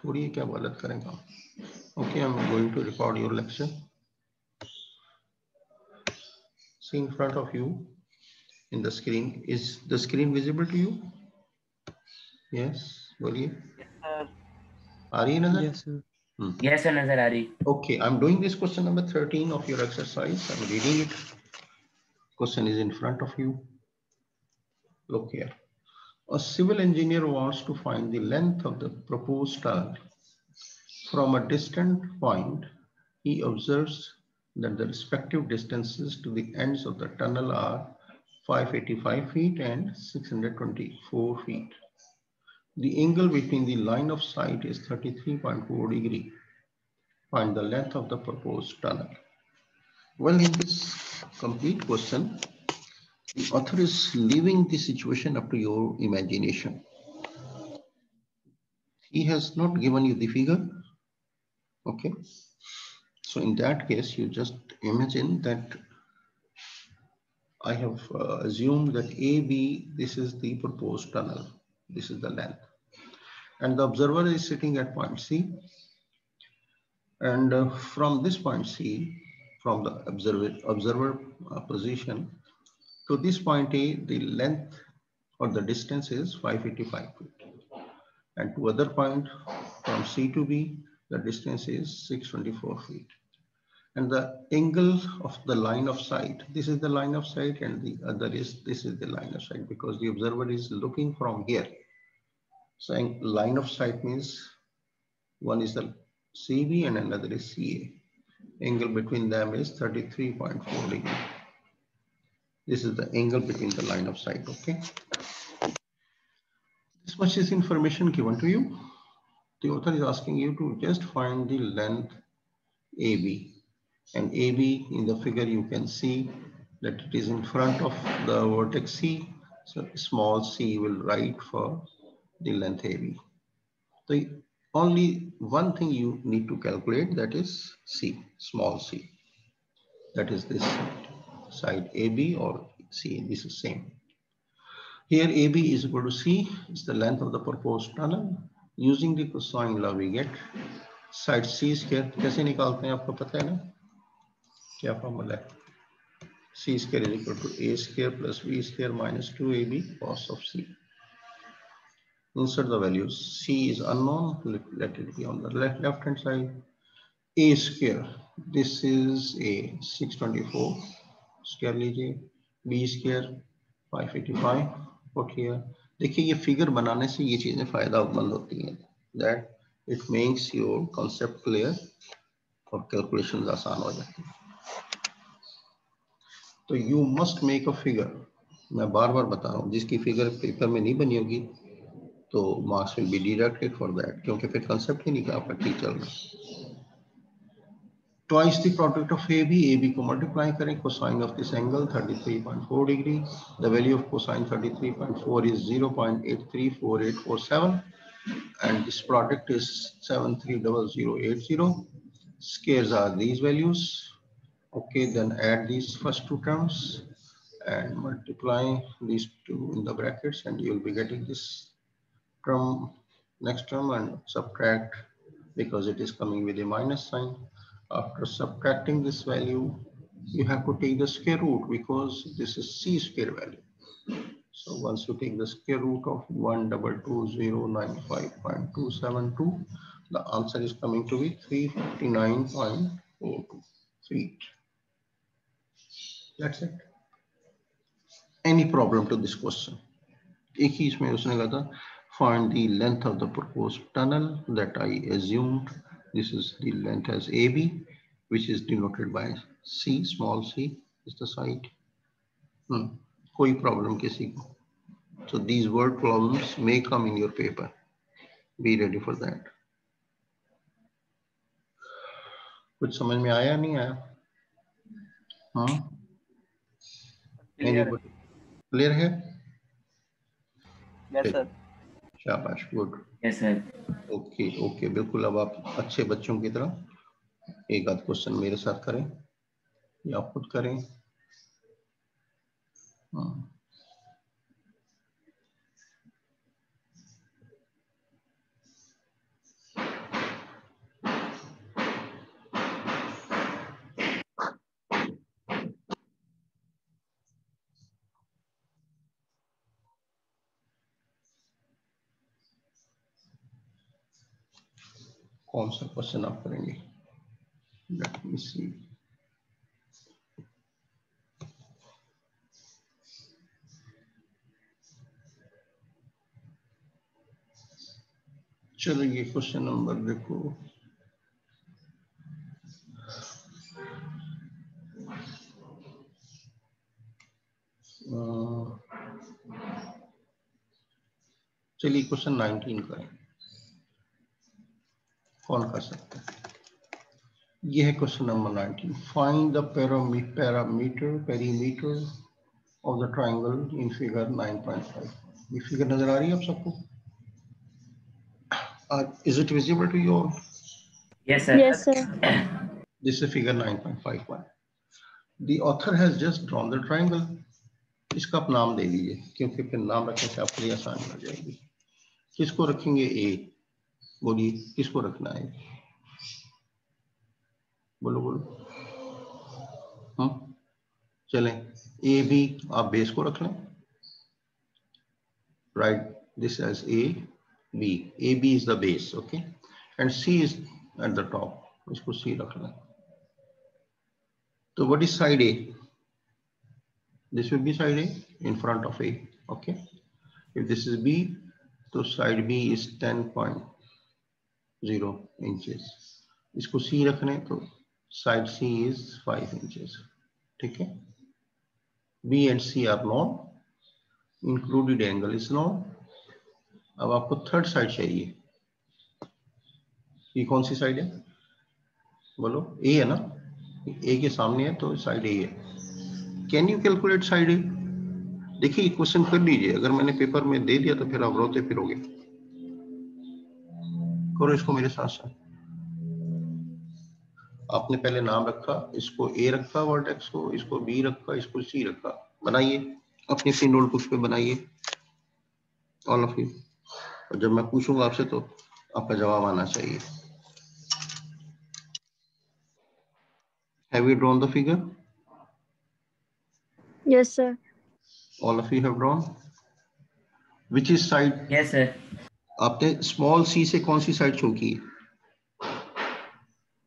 हो रही है क्या गलत करेंगे? Okay, I'm going to record your lecture. See in front of you in the screen. Is the screen visible to you? Yes, बोलिए. आ रही है नजर? Yes, sir. Yes, sir, नजर आ रही. Okay, I'm doing this question number 13 of your exercise. I'm reading it. Question is in front of you. Look here. A civil engineer wants to find the length of the proposed tunnel. From a distant point, he observes that the respective distances to the ends of the tunnel are 585 feet and 624 feet. The angle between the line of sight is 33.4 degree. Find the length of the proposed tunnel. Well, in this complete question, the author is leaving the situation up to your imagination. He has not given you the figure. Okay. So in that case, you just imagine that I have assumed that AB, this is the proposed tunnel. This is the length. And the observer is sitting at point C. And from this point C, from the observer position to this point A, the length or the distance is 585 feet. And to other point from C to B, the distance is 624 feet. And the angle of the line of sight, this is the line of sight, and the other is, this is the line of sight, because the observer is looking from here. Saying line of sight means one is the CB and another is CA. Angle between them is 33.4 degree. This is the angle between the line of sight, okay? This much is information given to you. The author is asking you to just find the length AB. And AB in the figure you can see that it is in front of the vertex C. So small c will write for the length AB. The only one thing you need to calculate, that is C, small c. That is this side AB or C, this is same. Here AB is equal to C, is the length of the proposed tunnel. Using the cosine law we get side C square. कैसे निकालते हैं आपको पता है ना? क्या formula है? C square is equal to A square plus B square minus 2AB cos of C. Insert the values. C is unknown. Let it be on the left hand side. A square. This is a 624. Square लीजिए. B square 585. Put here. देखिए ये figure बनाने से ये चीजें फायदामंद होती हैं. That it makes your concept clear और calculations आसान हो जाती हैं. तो you must make a figure. मैं बार बार बता रहा हूँ, जिसकी फिगर पेपर में नहीं बनी होगी तो marks will be deducted for that, क्योंकि फिर कंसेप्ट ही नहीं का आपका ठीक चल रहा. Twice the product of AB को मल्टीप्लाई करें. Cosine of this angle 33.4 degree. The value of cosine 33.4 is 0.834847 and this product is 730080. Squares are these values. Okay, then add these first two terms and multiply these two in the brackets and you will be getting this term, next term, and subtract because it is coming with a minus sign. After subtracting this value, you have to take the square root because this is C square value. So once you take the square root of 122,095.272, the answer is coming to be 359.42 feet. That's it. Any problem to this question? एक ही इसमें उसने कहा था find the length of the proposed tunnel that I assumed this is the length as AB, which is denoted by C, small c is the side. कोई problem किसी को? So these word problems may come in your paper. Be ready for that. कुछ समझ में आया नहीं आया? हाँ? Anybody clear है? Yes, sir. शाबाश, good. Yes, sir. Okay okay, बिल्कुल. अब आप अच्छे बच्चों की तरह एक आध क्वेश्चन मेरे साथ करें या खुद करें. कौन सा क्वेश्चन आप करेंगे? लेट मी सी। चलो ये क्वेश्चन नंबर देखो। चलिए क्वेश्चन 19 का है, कौन कर सकता है? ये है question number 19। Find the perimeter of the triangle in figure 9.5। ये फिगर नजर आ रही है आप सबको? Is it visible to you all? Yes, sir. Yes, sir. This is figure 9.51. The author has just drawn the triangle. इसका आप नाम दे दीजिए, क्योंकि फिर नाम रखने से आपके लिए आसानी हो जाएगी। किसको रखेंगे? ए। बोलिए किसको रखना है? बोलो बोलो। चलें, ए बी आप बेस को रख लें। Write this as A, B. A, B is the base, okay? And C is at the top. इसको C रख लें। तो what is side A? This will be side A in front of A, okay? If this is B, तो side B is 10.0 inches. इसको C रखने तो side C is 5 inches, ठीक है? B and C are known. Included angle is known. अब आपको third side चाहिए। ये कौन सी साइड है? बोलो। ए है ना? ए के सामने है तो साइड ए है। कैन यू कैलकुलेट साइड ए? देखिए क्वेश्चन कर लीजिए, अगर मैंने पेपर में दे दिया तो फिर आप रोते फिरोगे। करो इसको मेरे साथ साथ। आपने पहले नाम रखा, इसको ए रखा वर्टेक्स को, इसको बी रखा, इसको सी रखा। बनाइए अपनी अपनी नोटबुक पे बनाइए ऑल ऑफ यू। और जब मैं पूछूंगा आपसे तो आपका जवाब आना चाहिए। Have you drawn the figure? Yes, sir. All of you have drawn. Which is side? Yes, sir. आपने स्मॉल सी से कौन सी साइड शो की है?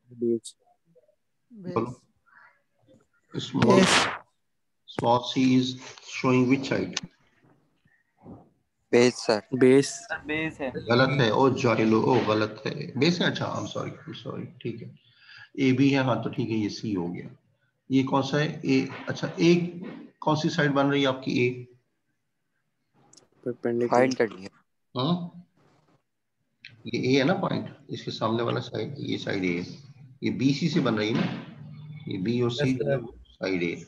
Base. बोलो। Small c is showing which side? Base, sir. Base. Base है। गलत है। ओ जाहिलो, ओ गलत है। बेस है? अच्छा, आई एम सॉरी, ठीक है। ए बी है, हाँ तो ठीक है, ये सी हो गया। ये कौन सा है? ए। अच्छा, ए कौन सी साइड बन रही है आपकी? ए Find कर लिया। हाँ, ये ए है ना पॉइंट, इसके सामने वाला साइड, ये साइड ए है। ये बी सी से बन रही है ना, ये बी और सी साइड ए।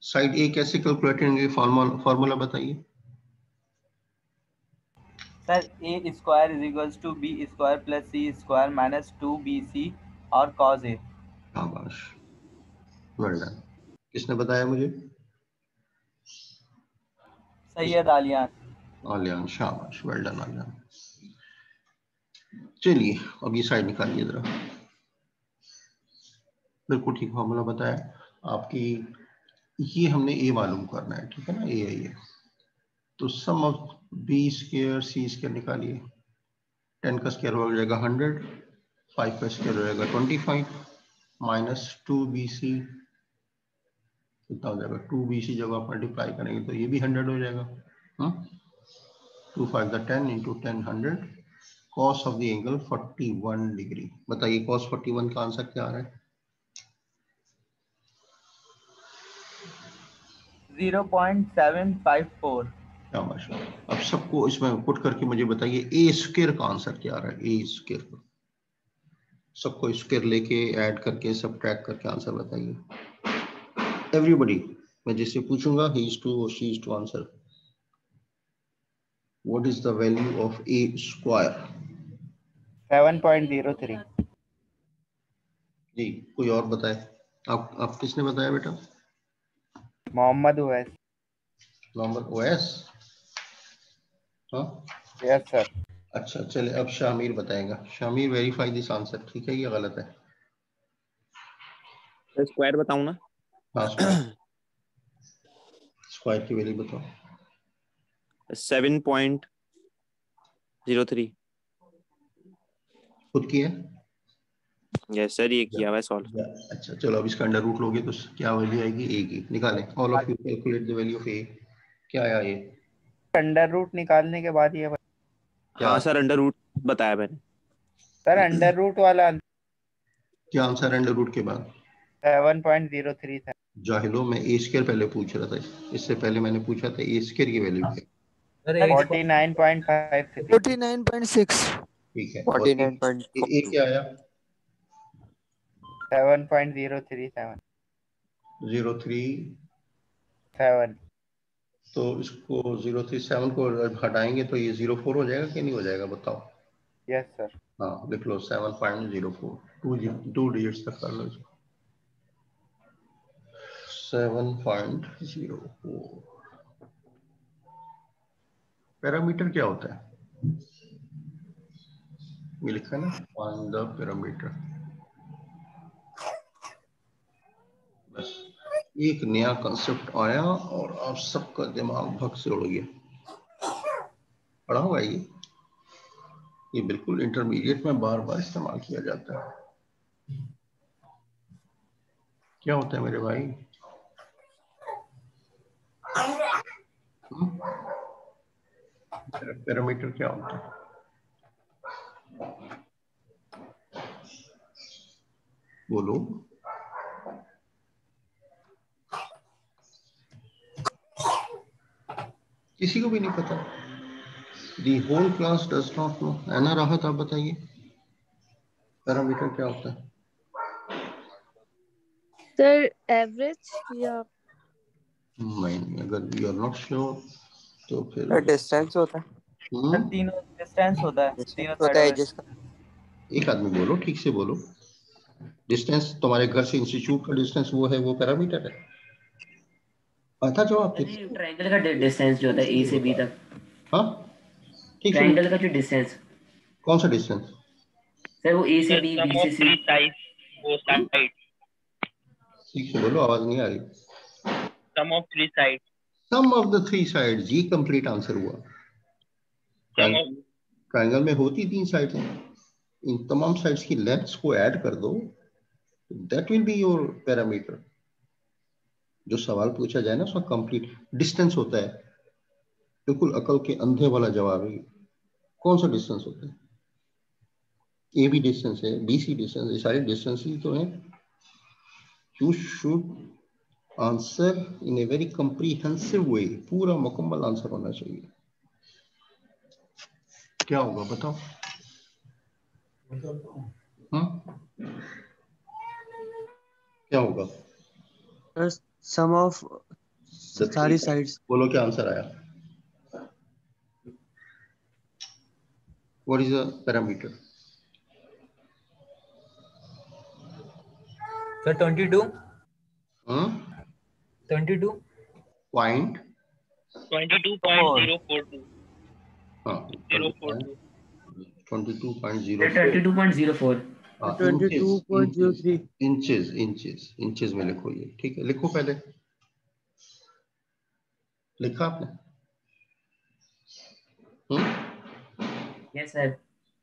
साइड ए कैसे कैलकुलेट करेंगे? फॉर्मूला बताइए। Sir A square is equals to B square plus C square minus 2bc और cos ए। शाबाश, वेल डन। किसने बताया मुझे? सैयद आलियान। आलियान, शाबाश, वेल डन आलियान। चलिए अब ये साइड निकालिए जरा। बिल्कुल ठीक फॉर्मूला बताया आपकी। ये हमने ए मालूम करना है, ठीक है ना? ए है ये। तो sum of B square C square निकालिए। 10 का स्क्वायर हो जाएगा 100, 5 का स्क्वायर हो जाएगा 25 माइनस 2bc कितना हो जाएगा? 2bc जब आप मल्टीप्लाई करेंगे तो ये भी 100 हो जाएगा। 2 5 the 10 into 10 100। Cos of the angle 41 degree. बताइए कॉस 41 का आंसर क्या आ रहा है? 0.754। शाबाश। अब सबको इसमें पुट करके मुझे बताइए ए स्क्वायर का आंसर क्या आ रहा है? ए स्क्वायर का सबको स्क्वायर लेके ऐड करके सब्ट्रैक्ट करके आंसर बताइए एवरीबॉडी। मैं जिससे पूछूंगा ही इज टू और she is to answer. What is the value of A square? 7.03। जी कोई और बताए? आप किसने बताया बेटा? मोहम्मद ओवैस। मोहम्मद ओवैस? हाँ, यस सर। अच्छा चले, अब शामिर बताएगा। शामिर वेरीफाई दिस आंसर, ठीक है ये गलत है? स्क्वायर बताऊं ना? हाँ स्क्वायर, स्क्वायर की वैल्यू बताओ। 7.03। खुद की है? यस सर, ये किया हुआ है सॉल्व। अच्छा चलो, अब इसका अंडर रूट लोगे तो क्या वैल्यू आएगी? ए की। निकालें, all of you calculate the value of A. क्या आया ये? अंडर रूट निकालने के बाद ये क्या हाँ सर, अंडर रूट बताया मैंने। सर अंडर रूट वाला क्या आंसर अंडर रूट के बाद? 7.03 था। जाहिलो, मैं ए स्क्वायर पहले पूछ रहा था, इससे पहले मैंने पूछा था ए स्क्वायर की वैल्यू क्या? सर 49.53। 49.6। ठीक है, और 49.42। ए क्या आया? 7.037। 037। तो इसको 037 को हटाएंगे तो ये 04 हो जाएगा कि नहीं हो जाएगा, बताओ? Yes sir. हाँ लिख लो 7.04, टू डिजिट्स तक कर लो इसको। 7.04। पैरामीटर क्या होता है? ये लिखा है ना, फाइंड द पैरामीटर। बस एक नया कंसेप्ट आया और आप सबका दिमाग भग से उड़ गया। पढ़ा हुआ है ये बिल्कुल इंटरमीडिएट में बार बार इस्तेमाल किया जाता है। क्या होता है मेरे भाई? पैरामीटर क्या होता है? बोलो। किसी को भी नहीं पता? The whole class does not know. है ना राहत, आप बताइए पैरामीटर क्या होता है? सर एवरेज या नहीं, अगर यू आर नॉट श्योर तो फिर डिस्टेंस होता है। सर तीनों डिस्टेंस होता है, डिस्टेंस तीनों होता साइडों है में। जिसका एक आदमी बोलो, ठीक से बोलो। डिस्टेंस तुम्हारे घर से इंस्टीट्यूट का डिस्टेंस वो है, वो पैरामीटर है। पता जवाब कितना? ट्रायंगल का डिस्टेंस जो होता है ए से बी तक, हाँ ठीक से ट्रायंगल का जो डिस्टेंस, कौन सा डिस्टेंस? सर वो ए से बी, बी से सी। ठीक से बोलो, आवाज नहीं आ रही। Sum of three sides. Sum of the three sides, ये कंप्लीट आंसर हुआ। Sum of ट्रायंगल में होती 3 साइड्स हैं, इन तमाम साइड्स की लेंथ्स को ऐड कर दो, that will be your parameter. जो सवाल पूछा जाए ना उसका कंप्लीट डिस्टेंस होता है, बिल्कुल अकल के अंधे वाला जवाब है। कौन सा डिस्टेंस होता है? ए बी डिस्टेंस है, बी सी डिस्टेंस, ये सारे डिस्टेंस ही तो हैं। You should answer in a very comprehensive way, पूरा मुकम्मल आंसर होना चाहिए। क्या होगा बताओ? क्या होगा? सम ऑफ सारी साइड्स। बोलो क्या आंसर आया? What is the parameter? Sir 22। 22 point 22.042. हाँ 042. 22.0 22.04। 22.03। इंचेस में लिखो ये, ठीक है? लिखो पहले, लिखा आपने? Yes sir.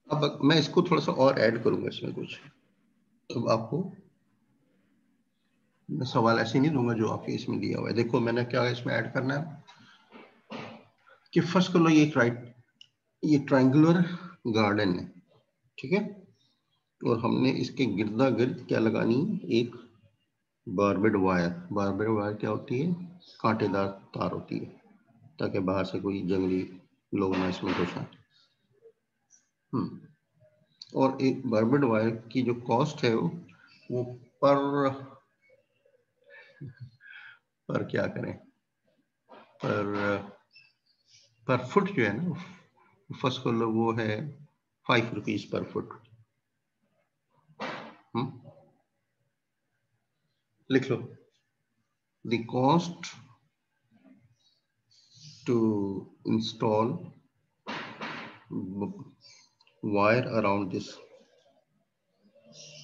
अब मैं इसको थोड़ा सा और ऐड करूंगा इसमें कुछ, तो आपको मैं सवाल ऐसे नहीं दूंगा जो आपके इसमें दिया हुआ है। देखो मैंने क्या इसमें ऐड करना है कि फर्स्ट कर लो ये ट्रायंगुलर गार्डन है, ठीक है? और हमने इसके गिरदा गिर्द क्या लगानी? एक बारबेड वायर। बारबेड वायर क्या होती है? कांटेदार तार होती है, ताकि बाहर से कोई जंगली लोग ना इसमें घुसा। और एक बारबेड वायर की जो कॉस्ट है वो पर क्या करें, पर फुट जो है ना, फर्स्ट कर लो वो है 5 रुपीज पर फुट। लिख लो, the cost to install wire around this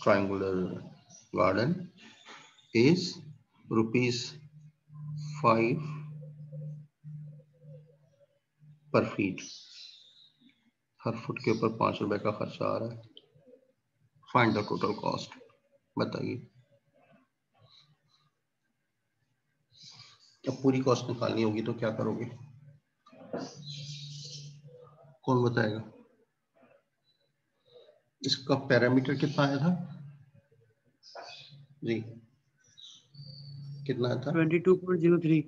triangular garden is ₹5 पर फीट। हर फुट के ऊपर 5 रुपए का खर्चा आ रहा है। Find the total cost. बताइए, अब पूरी कॉस्ट निकालनी होगी तो क्या करोगे? कौन बताएगा? इसका पैरामीटर कितना आया था जी? कितना आया था? 22.03।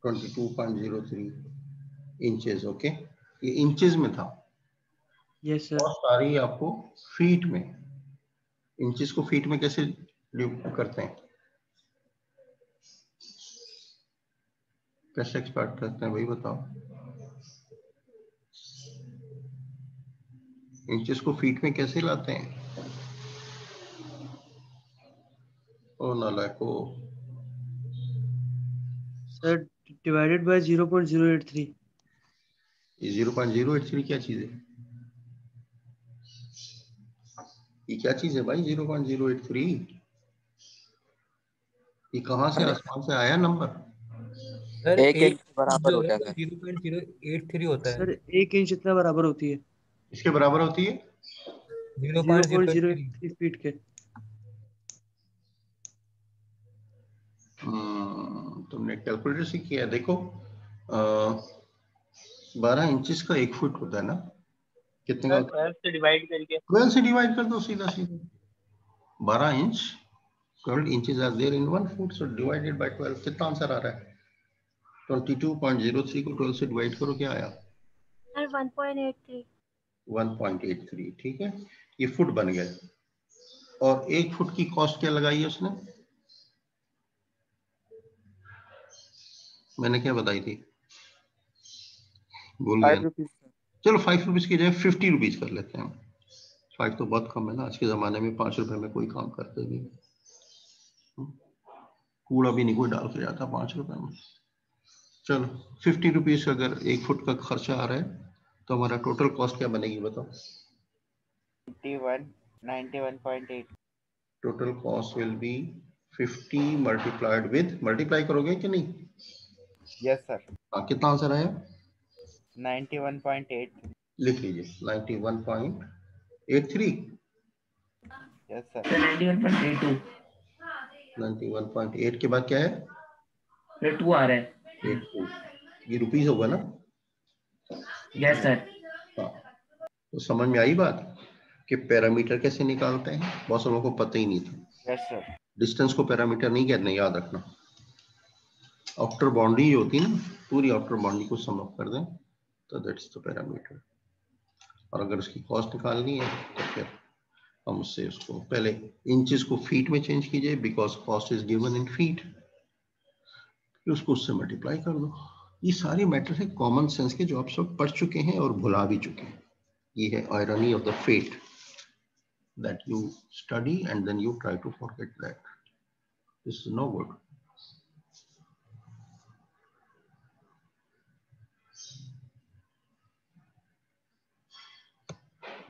22.03 इंचेस। ओके, ये इंचेस में था। Yes sir. कॉस्ट आ रही है आपको फीट में। इंचेस को फीट में कैसे करते हैं, कैसे एक्सपेक्ट करते हैं भाई बताओ? इंचेस को फीट में कैसे लाते हैं? ओ नालायको, सर डिवाइडेड बाय 0.083। ये 0.083 क्या चीज है? ये क्या चीज है भाई 0.083? ये कहां से आसमान से आया नंबर? सर एक एक इंच बराबर जो हो है जाता वो है। 0.083 होता है। सर 1 इंच इतना बराबर होती है। इसके बराबर होती है 0.083। 0.083 फीट के। तुमने कैलकुलेटर से किया है। देखो 12 इंचेस का 1 फुट होता है ना, कितने का सर होता है? 12 से डिवाइड करके 12 से डिवाइड कर दो सीधा सीधा। 12 inch, 12 inches are there in 1 foot, so divided by 12। कितना आंसर आ रहा है? 22.03 को 12 से डिवाइड करो, क्या आया? सर 1.83। 1.83। ठीक है, ये फुट बन गया। और 1 फुट की कॉस्ट क्या लगाई है उसने? मैंने क्या बताई थी, भूल गया। 5 रुपीज। चलो 5 रुपीज की जगह 50 रुपीज कर लेते हैं। 5 तो बहुत कम है ना, आज के जमाने में 5 रुपए में कोई काम करते नहीं। कूड़ा भी नहीं कोई डाल के जाता 5 रुपए में। चलो 50 रुपीज अगर 1 फुट का खर्चा आ रहा है तो हमारा टोटल कॉस्ट क्या बनेगी बताओ? 91.8। Total cost will be 50 multiplied with, multiply करोगे कि नहीं? Yes sir. हाँ, कितना आंसर आया? 91.8। लिख लीजिए 91.83। Yes sir. सर 91.82। 91.8 के बाद क्या है? सर 2 आ रहा है। 82, ये रुपीज होगा ना? Yes sir. हाँ, तो समझ में आई बात कि पैरामीटर कैसे निकालते हैं? बहुत से लोगों को पता ही नहीं था। Yes sir. डिस्टेंस को पैरामीटर नहीं कहते, याद रखना। आउटर बाउंड्री होती है ना, पूरी आउटर बाउंड्री को सम अप कर दें तो दैट्स द पैरामीटर। और अगर उसकी कॉस्ट निकालनी है तो फिर हम उससे उसको पहले इंचेस को फीट में चेंज कीजिए, because cost is given in feet, फिर उसको उससे मल्टीप्लाई कर दो। ये सारे मैटर है कॉमन सेंस के, जो आप सब पढ़ चुके हैं और भुला भी चुके हैं। ये है irony of the fate, that you study and then you try to forget that. This is no good.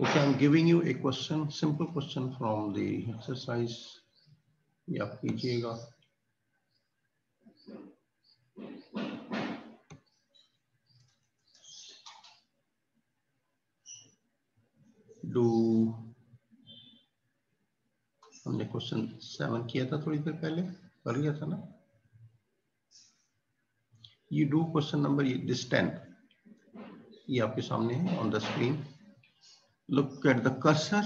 Okay, I'm giving you a question, simple question from the exercise. ये आप कीजिएगा। Do हमने क्वेश्चन 7 किया था थोड़ी देर पहले, कर लिया था ना? You do question number this 10. ये आपके सामने है on the screen. Look at the cursor.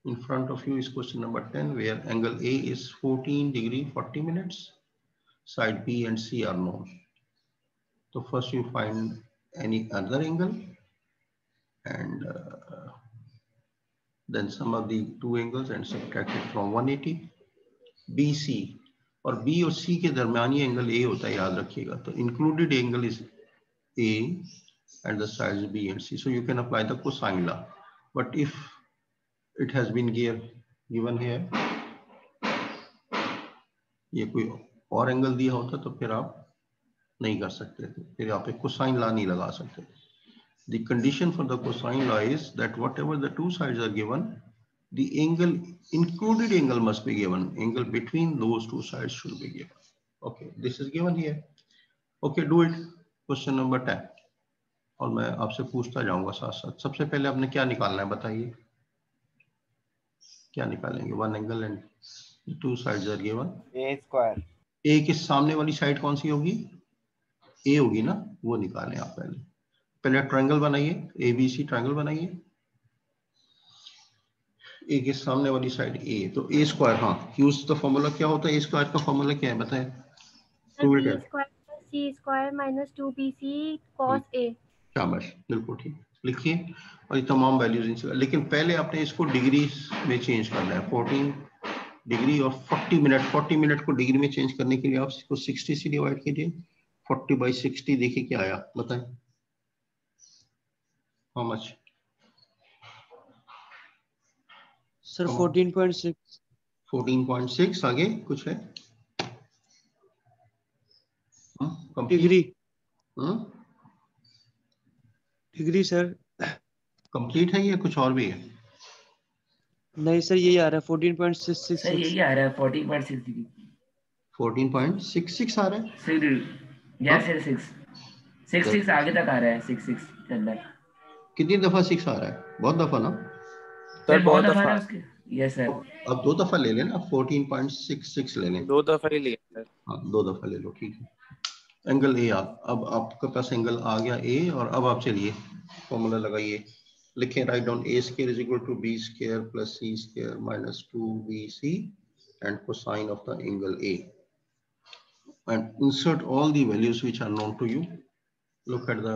In front of you is question number 10, where angle A is 14 degree 40 minutes. Side B and C are known. So first you find any other angle and then sum of the two angles and subtract it from 180. BC और B और C के दरमियानी angle A होता है, याद रखिएगा। तो included angle is A and the sides B and C. So you can apply the cosine law. But if it has been given here, ये कोई और एंगल दिया होता तो फिर आप नहीं कर सकते थे, फिर आप एक cosine law नहीं लगा सकते। The condition for the cosine law is that whatever the two sides are given, the angle, included angle must be given. Angle between those two sides should be given. Okay, this is given here. Okay, do it. Question number 10. और मैं आपसे पूछता जाऊंगा साथ साथ। सबसे पहले आपने क्या निकालना है बताइए? क्या निकालेंगे? One angle and two sides are given. A square. A के सामने वाली साइड कौन सी होगी? ए होगी ना, वो निकालें आप। पहले ट्रायंगल बनाइए, ABC ट्रायंगल बनाइए। ए के सामने वाली साइड ए, तो ए स्क्वायर, हाँ यूज द फॉर्मूला। क्या होता है ए स्क्वायर का फॉर्मूला? क्या है बताएं? B square plus C square minus 2BC cos A। शाबाश, बिल्कुल ठीक। लिखिए और ये तमाम वैल्यूज, लेकिन पहले आपने इसको डिग्री में चेंज करना है। 14 डिग्री और 40 मिनट। 40 मिनट को डिग्री में चेंज करने के लिए आप इसको 60 से डिवाइड कीजिए। 40/60 देखिए क्या आया, बताएं हाउ मच? सर 14.6। 14.6। आगे कुछ है? Degree. Complete degree sir. Complete है या कुछ और भी है? नहीं सर यही आ रहा है 14.666। सर यही आ रहा है 14.6 डिग्री। 14.66 आ रहा है। 6 डिग्री। यस सर 6 आगे तक आ रहा है। 6 के अंदर। कितनी दफा 6 आ रहा है? बहुत दफा ना? सर बहुत दफा है उसके। Yes sir. अब 2 दफा ले लेना, 14.66 ले लें। 2 दफा ही लिया सर। हाँ 2 दफा ले लो, ठीक है। एंगल ए, आप अब आपके पास एंगल आ गया ए, और अब आप चलिए फॉर्मूला लगाइए। लिखें, right down A square is equal to B square plus C square minus 2BC and cosine of the angle A, and insert all the values which are known to you. Look at the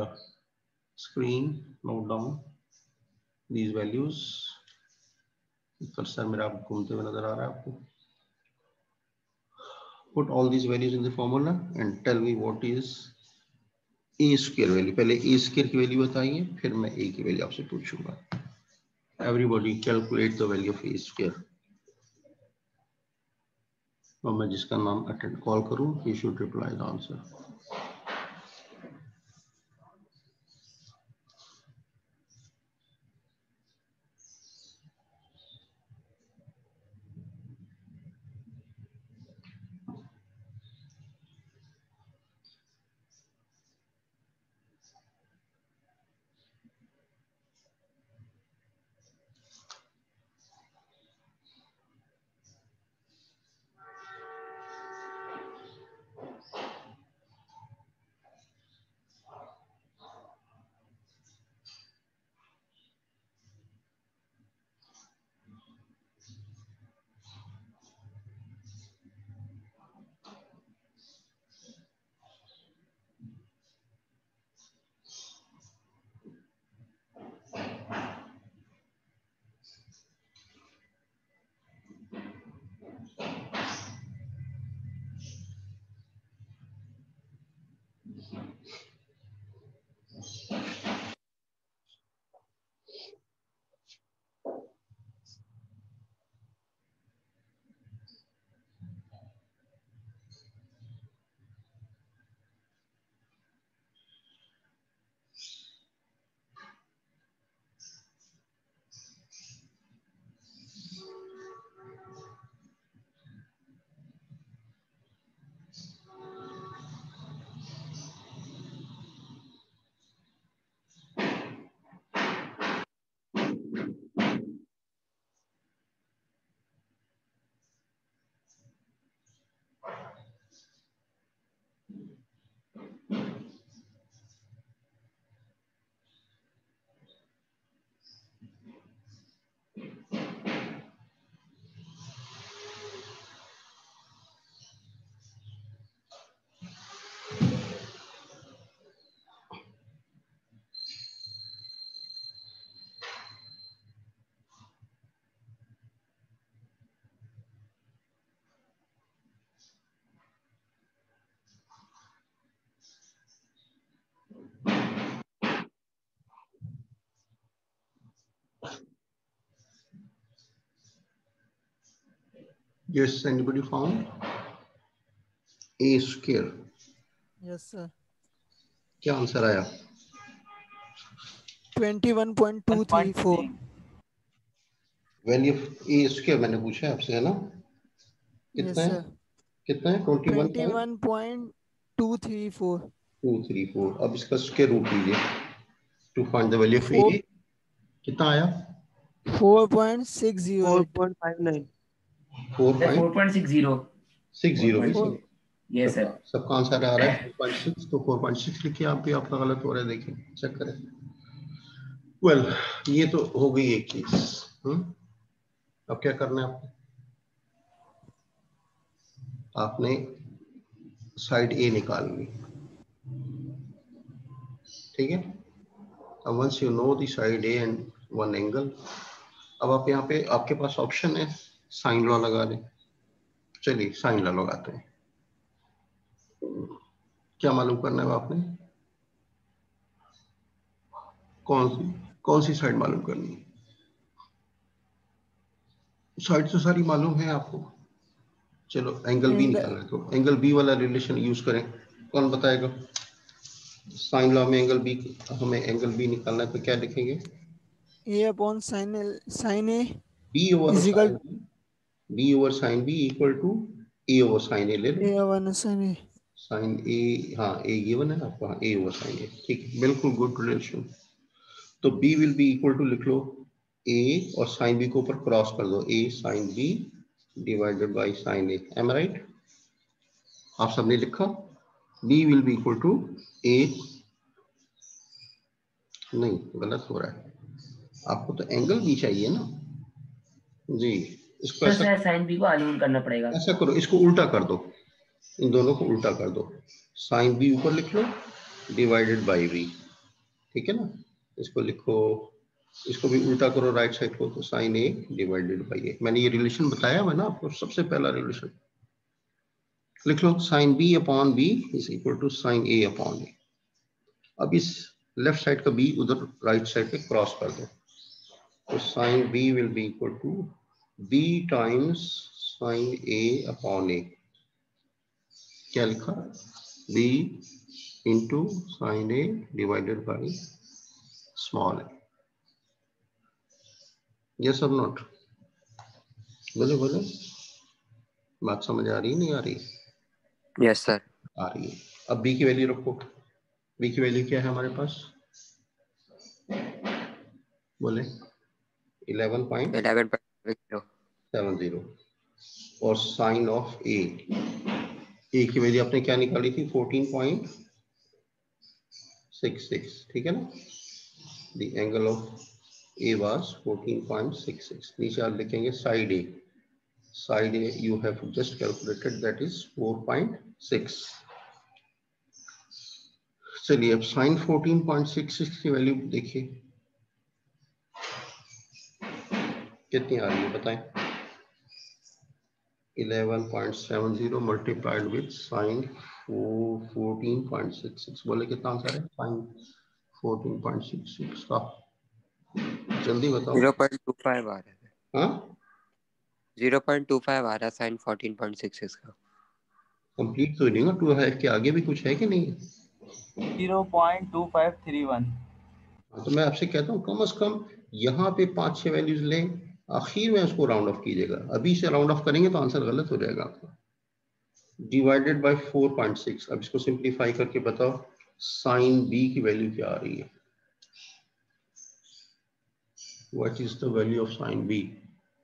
screen, note down these values. Cursor मेरा घूमते हुए नजर आ रहा है आपको? Put all these values in the formula and tell me what is a square value. पहले a square की value बताइए, फिर मैं a की वैल्यू आपसे पूछूंगा। Everybody calculate the value of a square. और मैं जिसका नाम अटेंड कॉल करूं, he should reply the answer. Yes, anybody found a square? Yes sir. क्या आंसर आया? 21.234। वैल्यू ए स्क्वायर मैंने पूछा है आपसे, है ना? कितना Yes है? sir. कितना है? 21.234। 234। अब इसका स्क्वायर रूट लीजिए to find the value of A. कितना आया? 4.608. 4.59. 4.60 4.60 यस सर। सबका आंसर आ रहा है 4.6, तो 4.6 लिखिए आप भी, आपका गलत हो रहा है, देखिए चेक करें। वेल ये तो हो गई एक चीज। अब क्या करना है आपको, आपने साइड ए निकालनी, ठीक है। अब once you know the side A and one angle, अब आप यहाँ पे आपके पास ऑप्शन है साइन लॉ लगा दें। चलिए साइन लॉ लगाते हैं। क्या मालूम करना है आपने, कौन सी साइड मालूम करनी है? साइड तो सारी मालूम है आपको। चलो एंगल बी निकालना है, तो एंगल बी वाला रिलेशन यूज करें। कौन बताएगा? साइन लॉ में एंगल बी, हमें एंगल बी निकालना है, तो क्या लिखेंगे? A upon sin A B over is equal sine B equal to A over sine A ले लो। A upon sin A. Sine A, हाँ ए गिवन है ना आपको, हाँ ए ओवर साइन ए, ठीक है, बिल्कुल गुड रिलेशन। तो B will be equal to, लिख लो ए और साइन बी को ऊपर क्रॉस कर दो, A sine B divided by sine A. Am right? आप सबने लिखा B will be equal to A, नहीं गलत हो रहा है, आपको तो एंगल बी चाहिए ना जी। इसको तो ऐसा सर साइन बी को आलून करना पड़ेगा। ऐसा करो, इसको उल्टा कर दो, इन दोनों को उल्टा कर दो, साइन बी ऊपर लिख लो डिवाइडेड बाई बी, ठीक है ना। इसको लिखो, इसको भी उल्टा करो राइट साइड को, तो साइन ए डिवाइडेड बाई ए। मैंने ये रिलेशन बताया हुआ ना आपको, सबसे पहला रिलेशन लिख लो, sine B upon B is equal to sine A upon A. अब इस लेफ्ट साइड का बी उधर राइट साइड पे क्रॉस कर दो, तो sine B will be equal to B times sine A upon A. क्या लिखा? B into sine A divided by small A. ये सब नोट बोले बोले, बात समझ आ रही नहीं आ रही? Yes sir. आ रही है। अब बी की वैल्यू रखो, बी की वैल्यू क्या है हमारे पास? बोले 11.70 और साइन ऑफ ए की वैल्यू आपने क्या निकाली थी? 14.66, ठीक है ना। The angle of A was 14.66। नीचे आप लिखेंगे side A, side A you have just calculated that is 4.6। चलिए अब साइन 14.66 की वैल्यू देखिए कितनी आ रही है, बताएं। 11.70 मल्टीप्लाइड विथ साइन 14.66, बोले कितना आंसर है साइन 14.66 का? जल्दी बताओ। 0.25 आ रहा है। हाँ 0.25 आ रहा है साइन 14.66 का। कंप्लीट तो नहीं हुआ, 2 है कि आगे भी कुछ है कि नहीं? 0.2531। तो मैं आपसे कहता हूँ कम से कम यहाँ पे 5-6 वैल्यूज लें, आखिर में उसको राउंड ऑफ कीजिएगा। अभी से राउंड ऑफ करेंगे तो आंसर गलत हो जाएगा आपका। Divided by 4.6। अब इसको सिंप्लीफाई करके बताओ साइन बी की वैल्यू क्या आ रही है? What is the value of sine B?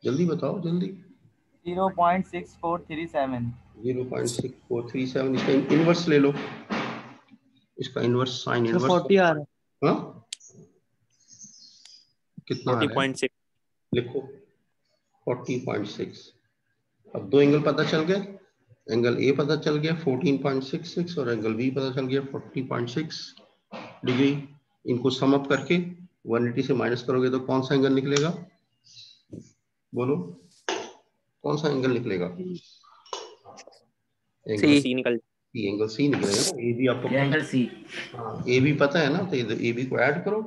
जल्दी बताओ जल्दी। 0.6437। 0.6437। इसका इनवर्स ले लो, इसका इनवर्स साइन सर इनवर्स 40 आ रहा है। हाँ कितना आ रहा है? 40.6 लिखो 40.6। अब दो एंगल पता चल गए, एंगल ए पता चल गया 14.66 और एंगल बी पता चल गया 40.6 डिग्री। इनको सम अप करके 180 से माइनस करोगे तो कौन सा एंगल निकलेगा? बोलो कौन सा एंगल निकलेगा? एंगल सी निकल, एंगल सी निकलेगा ना। ए बी आपको एंगल सी, हाँ ए बी पता है ना, तो ए बी को ऐड करो,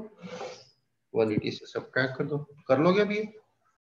180 से सब्ट्रैक्ट कर दो। कर लोगे अभी?